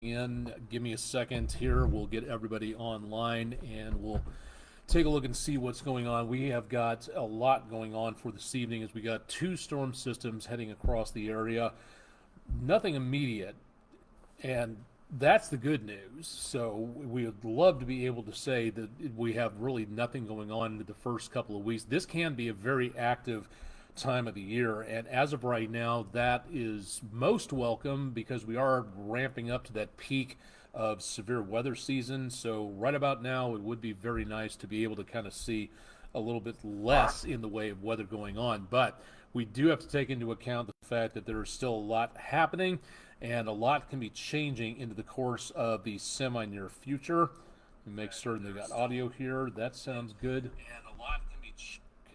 in. Give me a second here. We'll get everybody online and we'll take a look and see what's going on. We have got a lot going on for this evening as we got two storm systems heading across the area. Nothing immediate, and that's the good news. So we would love to be able to say that we have really nothing going on in the first couple of weeks. This can be a very active time of the year, and as of right now, that is most welcome because we are ramping up to that peak of severe weather season. So right about now, it would be very nice to be able to kind of see a little bit less in the way of weather going on. But we do have to take into account the fact that there is still a lot happening and a lot can be changing into the course of the semi-near future. Make certain they got audio here. That sounds good. And a lot can be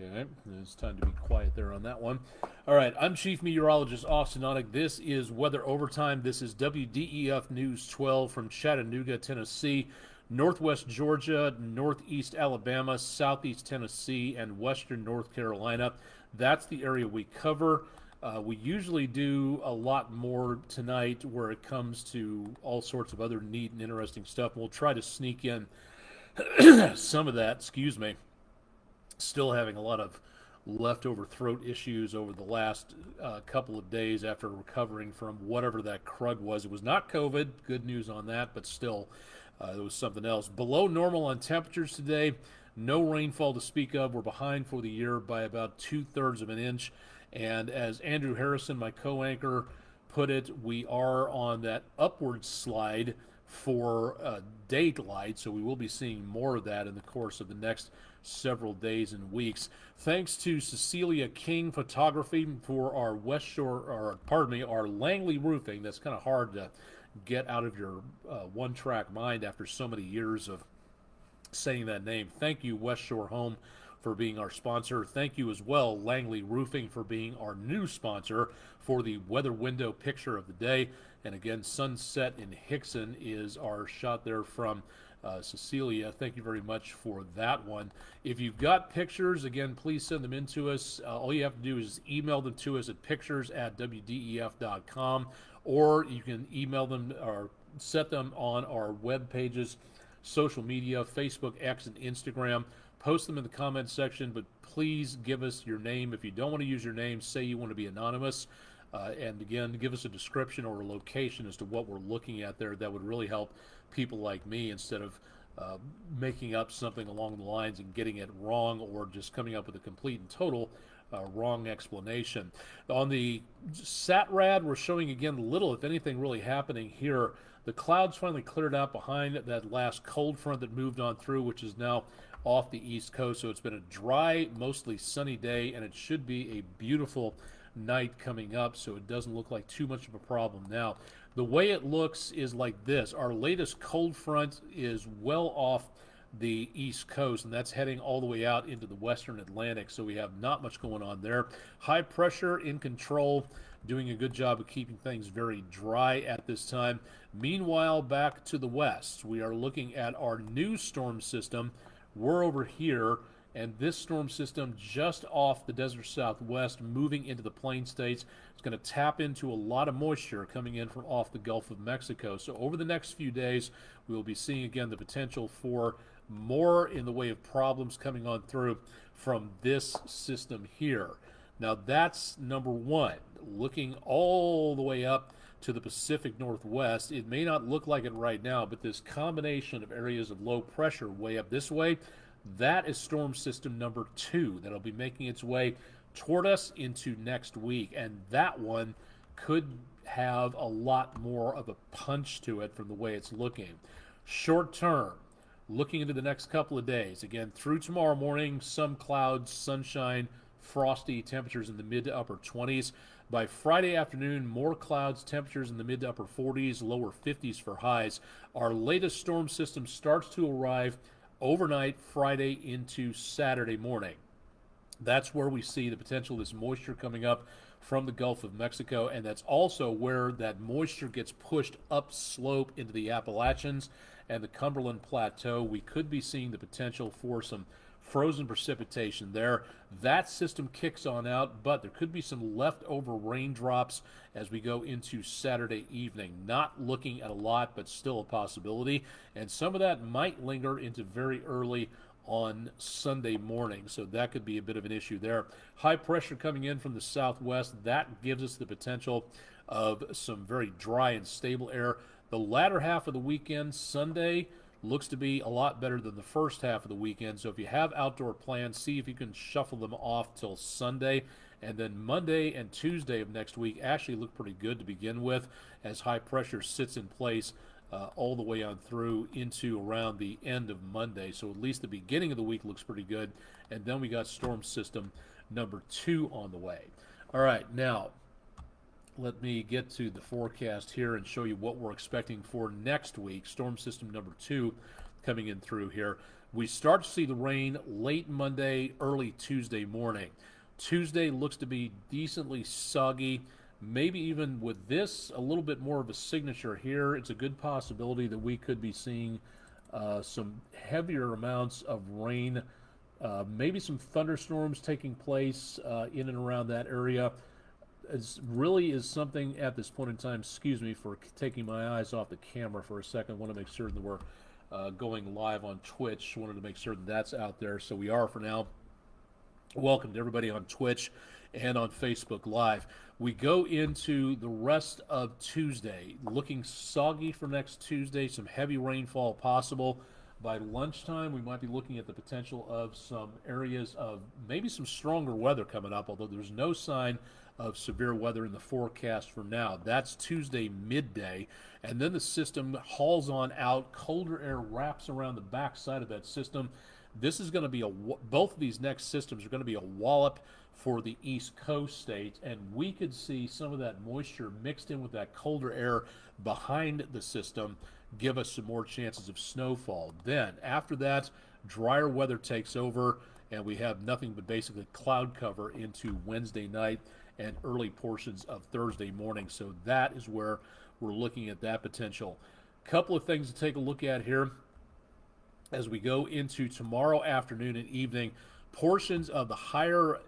Okay, it's time to be quiet there on that one. All right, I'm Chief Meteorologist Austen Onek. This is Weather Overtime. This is WDEF News 12 from Chattanooga, Tennessee, Northwest Georgia, Northeast Alabama, Southeast Tennessee, and Western North Carolina. That's the area we cover. We usually do a lot more tonight where it comes to all sorts of other neat and interesting stuff. We'll try to sneak in some of that, excuse me. Still having a lot of leftover throat issues over the last couple of days after recovering from whatever that crud was. It was not COVID, good news on that, but still, it was something else. Below normal on temperatures today, no rainfall to speak of. We're behind for the year by about 2/3 of an inch. And as Andrew Harrison, my co-anchor, put it, we are on that upward slide for daylight, so we will be seeing more of that in the course of the next several days and weeks. Thanks to Cecilia King Photography for our West Shore, or pardon me, our Langley Roofing. That's kind of hard to get out of your one-track mind after so many years of saying that name. Thank you, West Shore Home, for being our sponsor. Thank you as well, Langley Roofing, for being our new sponsor for the weather window picture of the day. And again, sunset in Hickson is our shot there from Cecilia. Thank you very much for that one. If you've got pictures, again, please send them in to us. All you have to do is email them to us at pictures@wdef.com, or you can email them or set them on our web pages, social media, Facebook, X, and Instagram. Post them in the comments section, but please give us your name. If you don't want to use your name, say you want to be anonymous. And again, give us a description or a location as to what we're looking at there. That would really help people like me instead of making up something along the lines and getting it wrong or just coming up with a complete and total wrong explanation. On the SATRAD, we're showing again little, if anything, really happening here. The clouds finally cleared out behind that last cold front that moved on through, which is now off the East Coast. So it's been a dry, mostly sunny day, and it should be a beautiful night coming up, so it doesn't look like too much of a problem now. The way it looks is like this. Our latest cold front is well off the East Coast, and that's heading all the way out into the Western Atlantic, so we have not much going on there. High pressure in control, doing a good job of keeping things very dry at this time. Meanwhile, back to the west, we are looking at our new storm system. We're over here, and this storm system just off the desert southwest, moving into the plain states. It's going to tap into a lot of moisture coming in from off the Gulf of Mexico. So over the next few days, we will be seeing again the potential for more in the way of problems coming on through from this system here. Now that's number one. Looking all the way up to the Pacific Northwest, it may not look like it right now, but this combination of areas of low pressure way up this way, that is storm system number 2 that'll be making its way toward us into next week. And that one could have a lot more of a punch to it from the way it's looking. Short term, looking into the next couple of days, again, through tomorrow morning, some clouds, sunshine, frosty, temperatures in the mid to upper 20s. By Friday afternoon, more clouds, temperatures in the mid to upper 40s, lower 50s for highs. Our latest storm system starts to arrive overnight Friday into Saturday morning. That's where we see the potential of this moisture coming up from the Gulf of Mexico, and that's also where that moisture gets pushed upslope into the Appalachians and the Cumberland Plateau. We could be seeing the potential for some frozen precipitation there. That system kicks on out, but there could be some leftover raindrops as we go into Saturday evening. Not looking at a lot, but still a possibility. And some of that might linger into very early on Sunday morning, so that could be a bit of an issue there. High pressure coming in from the southwest, that gives us the potential of some very dry and stable air. The latter half of the weekend, Sunday, looks to be a lot better than the first half of the weekend. So if you have outdoor plans, see if you can shuffle them off till Sunday. And then Monday and Tuesday of next week actually look pretty good to begin with, as high pressure sits in place all the way on through into around the end of Monday. So at least the beginning of the week looks pretty good. And then we got storm system number 2 on the way. All right, now let me get to the forecast here and show you what we're expecting for next week. Storm system number 2 coming in through here. We start to see the rain late Monday, early Tuesday morning. Tuesday looks to be decently soggy. Maybe even with this, a little bit more of a signature here. It's a good possibility that we could be seeing some heavier amounts of rain, maybe some thunderstorms taking place in and around that area. It really is something at this point in time. Excuse me for taking my eyes off the camera for a second. I want to make sure that we're going live on Twitch. Wanted to make sure that that's out there. So we are for now. Welcome to everybody on Twitch and on Facebook Live. We go into the rest of Tuesday, looking soggy for next Tuesday, some heavy rainfall possible. By lunchtime, we might be looking at the potential of some areas of maybe some stronger weather coming up, although there's no sign of severe weather in the forecast for now. That's Tuesday midday, and then the system hauls on out. Colder air wraps around the backside of that system. This is going to be both of these next systems are going to be a wallop for the East Coast states, and we could see some of that moisture mixed in with that colder air behind the system give us some more chances of snowfall. Then, after that, drier weather takes over, and we have nothing but basically cloud cover into Wednesday night and early portions of Thursday morning. So that is where we're looking at that potential. Couple of things to take a look at here as we go into tomorrow afternoon and evening. Portions of the higher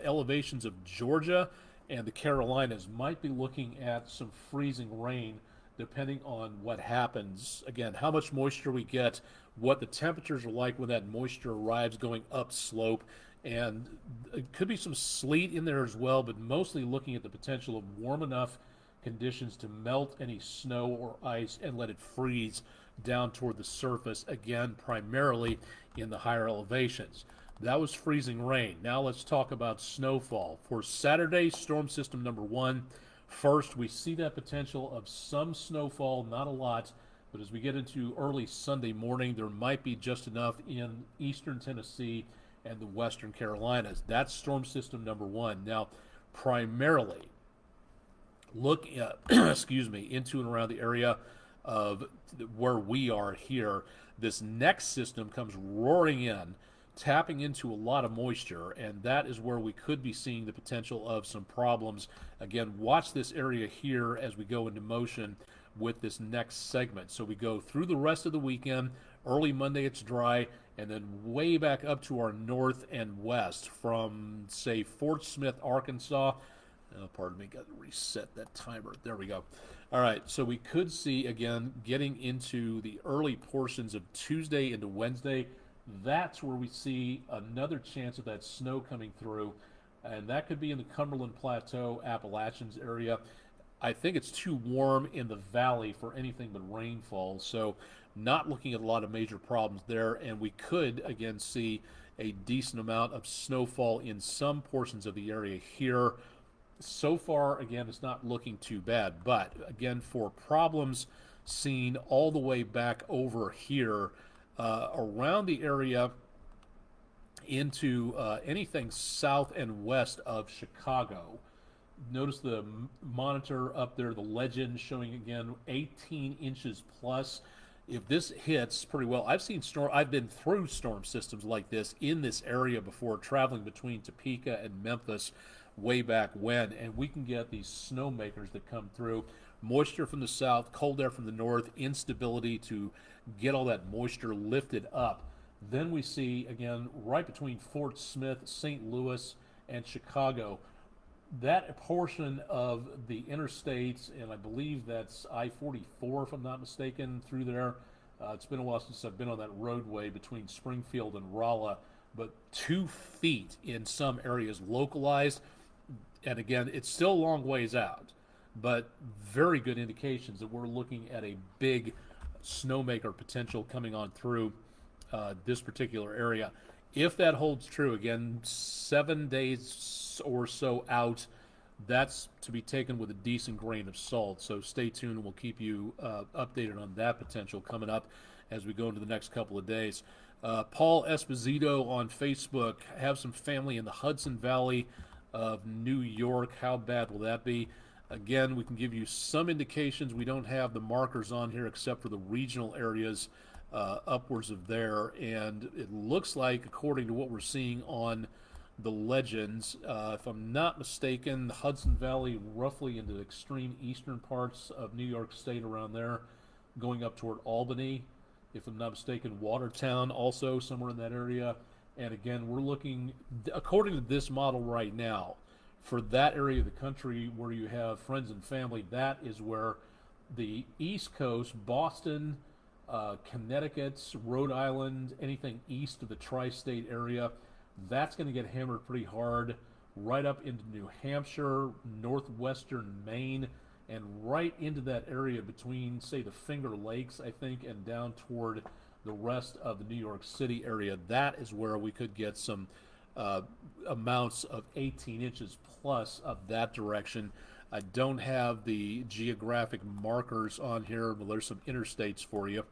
elevations of Georgia and the Carolinas might be looking at some freezing rain depending on what happens. Again, how much moisture we get, what the temperatures are like when that moisture arrives going upslope, and it could be some sleet in there as well, but mostly looking at the potential of warm enough conditions to melt any snow or ice and let it freeze down toward the surface, again, primarily in the higher elevations. That was freezing rain. Now let's talk about snowfall. For Saturday, storm system number 1, first, we see that potential of some snowfall, not a lot, but as we get into early Sunday morning, there might be just enough in eastern Tennessee and the western Carolinas. That's storm system number 1. Now, primarily, look excuse me, into and around the area of where we are here. This next system comes roaring in, tapping into a lot of moisture, and that is where we could be seeing the potential of some problems. Again, watch this area here as we go into motion with this next segment. So we go through the rest of the weekend. Early Monday it's dry, and then way back up to our north and west from, say, Fort Smith, Arkansas. Pardon me, got to reset that timer. There we go. All right, so we could see, again, getting into the early portions of Tuesday into Wednesday. That's where we see another chance of that snow coming through, and that could be in the Cumberland Plateau, Appalachians area. I think it's too warm in the valley for anything but rainfall, so not looking at a lot of major problems there, and we could, again, see a decent amount of snowfall in some portions of the area here. So far, again, it's not looking too bad, but, again, for problems seen all the way back over here, around the area into anything south and west of Chicago. Notice the monitor up there, the legend showing again 18 inches plus. If this hits pretty well, I've been through storm systems like this in this area before, traveling between Topeka and Memphis way back when, and we can get these snowmakers that come through. Moisture from the south, cold air from the north, instability to get all that moisture lifted up Then we see, again, right between Fort Smith, St. Louis, and Chicago, that portion of the interstates, and I believe that's I-44, if I'm not mistaken, through there. It's been a while since I've been on that roadway between Springfield and Rolla, but 2 feet in some areas localized. And again, it's still a long ways out, but very good indications that we're looking at a big snowmaker potential coming on through this particular area. If that holds true, again, 7 days or so out, that's to be taken with a decent grain of salt. So stay tuned. We'll keep you updated on that potential coming up as we go into the next couple of days. Paul Esposito on Facebook, have some family in the Hudson Valley of New York. How bad will that be? Again, we can give you some indications. We don't have the markers on here except for the regional areas upwards of there, and it looks like, according to what we're seeing on the legends, if I'm not mistaken, the Hudson Valley roughly into the extreme eastern parts of New York State around there, going up toward Albany, if I'm not mistaken, Watertown also somewhere in that area. And again, we're looking, according to this model right now, for that area of the country where you have friends and family, that is where the East Coast, Boston, Connecticut, Rhode Island, anything east of the tri-state area, that's going to get hammered pretty hard, right up into New Hampshire, northwestern Maine, and right into that area between, say, the Finger Lakes, I think, and down toward the rest of the New York City area. That is where we could get some amounts of 18 inches plus of that direction. I don't have the geographic markers on here, but there's some interstates for you.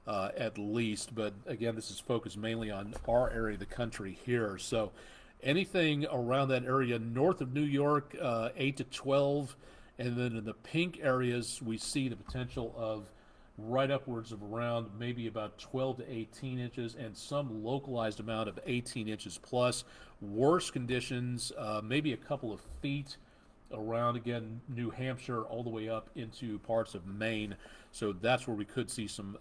At least, but again, this is focused mainly on our area of the country here. So anything around that area north of New York, 8 to 12, and then in the pink areas, we see the potential of right upwards of around maybe about 12 to 18 inches and some localized amount of 18 inches plus. Worse conditions, maybe a couple of feet around, again, New Hampshire all the way up into parts of Maine. So that's where we could see some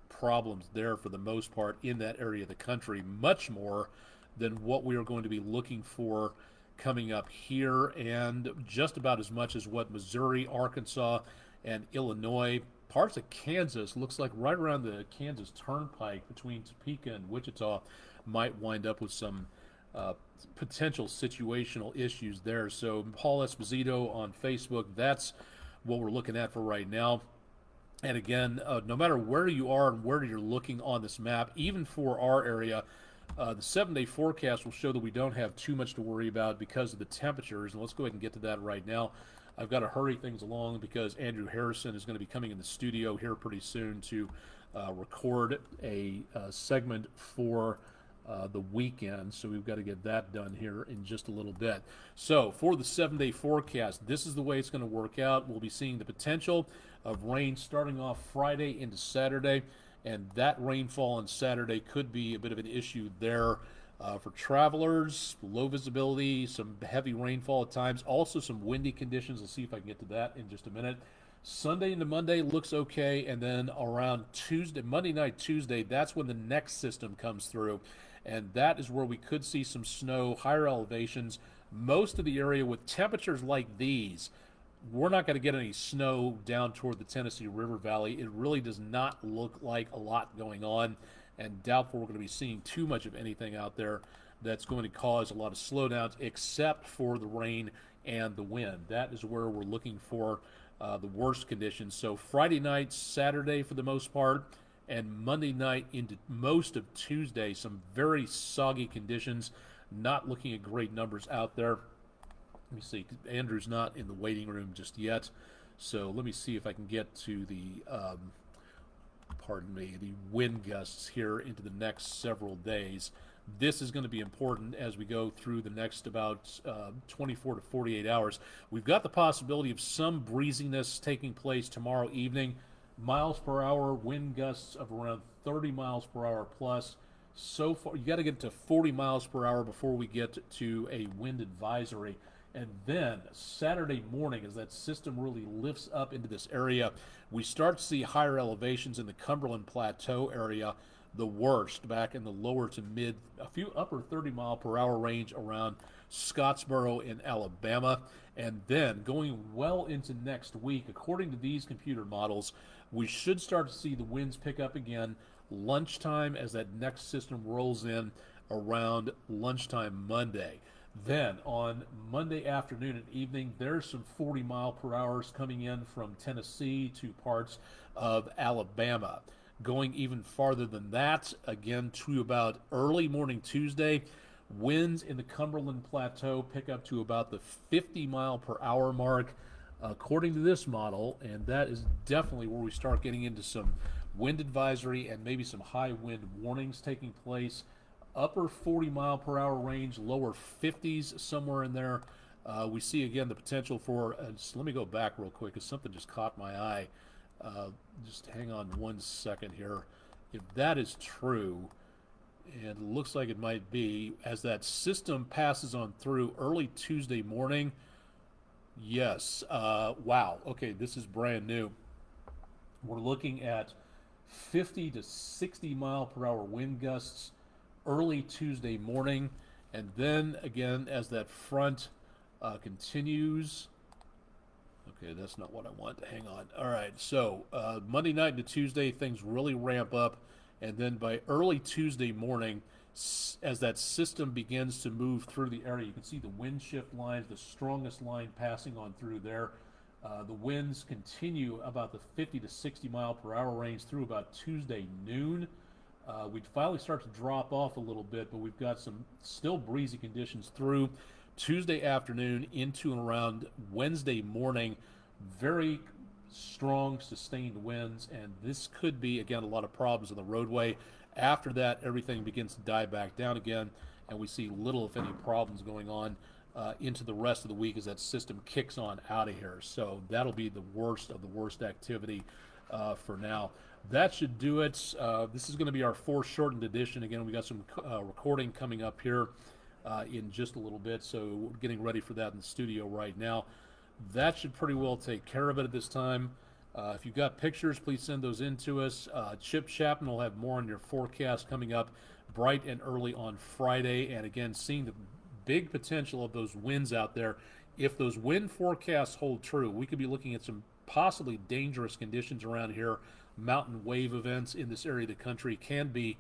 problems there for the most part in that area of the country, much more than what we are going to be looking for coming up here, and just about as much as what Missouri, Arkansas, and Illinois, parts of Kansas, looks like right around the Kansas Turnpike between Topeka and Wichita, might wind up with some potential situational issues there. So Paul Esposito on Facebook, that's what we're looking at for right now. And again, no matter where you are and where you're looking on this map, even for our area, the 7-day forecast will show that we don't have too much to worry about because of the temperatures. And let's go ahead and get to that right now. I've got to hurry things along because Andrew Harrison is going to be coming in the studio here pretty soon to record a segment for the weekend, so we've got to get that done here in just a little bit. So for the 7-day forecast, this is the way it's going to work out. We'll be seeing the potential of rain starting off Friday into Saturday, and that rainfall on Saturday could be a bit of an issue there for travelers. Low visibility, some heavy rainfall at times, also some windy conditions. Let's see if I can get to that in just a minute. Sunday into Monday looks okay, and then around Tuesday, Monday night, Tuesday, that's when the next system comes through, and that is where we could see some snow, higher elevations. Most of the area with temperatures like these, we're not going to get any snow down toward the Tennessee River Valley. It really does not look like a lot going on, and doubtful we're going to be seeing too much of anything out there that's going to cause a lot of slowdowns, except for the rain and the wind. That is where we're looking for the worst conditions. So Friday night, Saturday for the most part, and Monday night into most of Tuesday, some very soggy conditions. Not looking at great numbers out there. Let me see. Andrew's not in the waiting room just yet, so let me see if I can get to the the wind gusts here into the next several days. This is going to be important as we go through the next about 24 to 48 hours. We've got the possibility of some breeziness taking place tomorrow evening. Miles per hour, wind gusts of around 30 miles per hour plus. So far, you got to get to 40 miles per hour before we get to a wind advisory. And then Saturday morning, as that system really lifts up into this area, we start to see higher elevations in the Cumberland Plateau area the worst back in the lower to mid, a few upper 30-mile-per-hour range around Scottsboro in Alabama. And then going well into next week, according to these computer models, we should start to see the winds pick up again lunchtime as that next system rolls in around lunchtime Monday. Then on Monday afternoon and evening, there's some 40-mile-per-hours coming in from Tennessee to parts of Alabama. Going even farther than that, again to about early morning Tuesday, winds in the Cumberland Plateau pick up to about the 50-mile-per-hour mark, according to this model, and that is definitely where we start getting into some wind advisory and maybe some high wind warnings taking place. Upper 40-mile-per-hour range, lower 50s, somewhere in there. We see again the potential for, so let me go back real quick because something just caught my eye. Just hang on 1 second here. If that is true, and it looks like it might be, as that system passes on through early Tuesday morning, yes, wow, okay, this is brand new. We're looking at 50 to 60 mile per hour wind gusts early Tuesday morning, and then again as that front continues. Okay, that's not what I want. Hang on. All right, so Monday night into Tuesday, things really ramp up, and then by early Tuesday morning, as that system begins to move through the area, you can see the wind shift lines, the strongest line passing on through there. The winds continue about the 50 to 60 mile per hour range through about Tuesday noon. We'd finally start to drop off a little bit, but we've got some still breezy conditions through Tuesday afternoon into and around Wednesday morning. Very strong sustained winds, and this could be again a lot of problems on the roadway. After that, everything begins to die back down again, and we see little if any problems going on into the rest of the week as that system kicks on out of here. So that'll be the worst of the worst activity for now. That should do it. This is going to be our foreshortened edition. Again, we got some recording coming up here in just a little bit, so we're getting ready for that in the studio right now. That should pretty well take care of it at this time. If you've got pictures, please send those in to us. Chip Chapman will have more on your forecast coming up bright and early on Friday. And again, seeing the big potential of those winds out there. If those wind forecasts hold true, we could be looking at some possibly dangerous conditions around here. Mountain wave events in this area of the country can be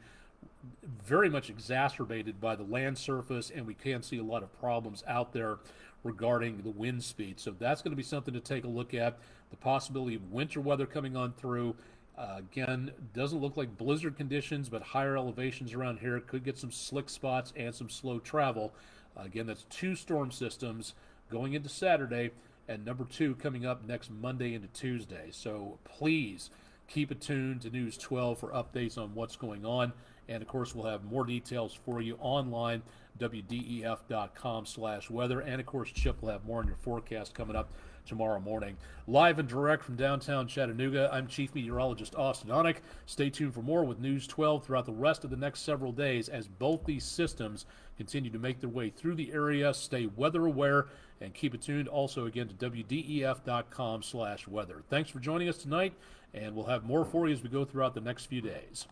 very much exacerbated by the land surface, and we can see a lot of problems out there regarding the wind speed. So that's going to be something to take a look at. The possibility of winter weather coming on through. Again, doesn't look like blizzard conditions, but higher elevations around here could get some slick spots and some slow travel. Again, that's 2 storm systems going into Saturday, and number 2 coming up next Monday into Tuesday. So please keep it tuned to News 12 for updates on what's going on. And of course, we'll have more details for you online, wdef.com/weather. And of course, Chip will have more on your forecast coming up tomorrow morning. Live and direct from downtown Chattanooga, I'm Chief Meteorologist Austen Onek. Stay tuned for more with News 12 throughout the rest of the next several days as both these systems continue to make their way through the area. Stay weather aware and keep it tuned also again to wdef.com/weather. Thanks for joining us tonight, and we'll have more for you as we go throughout the next few days.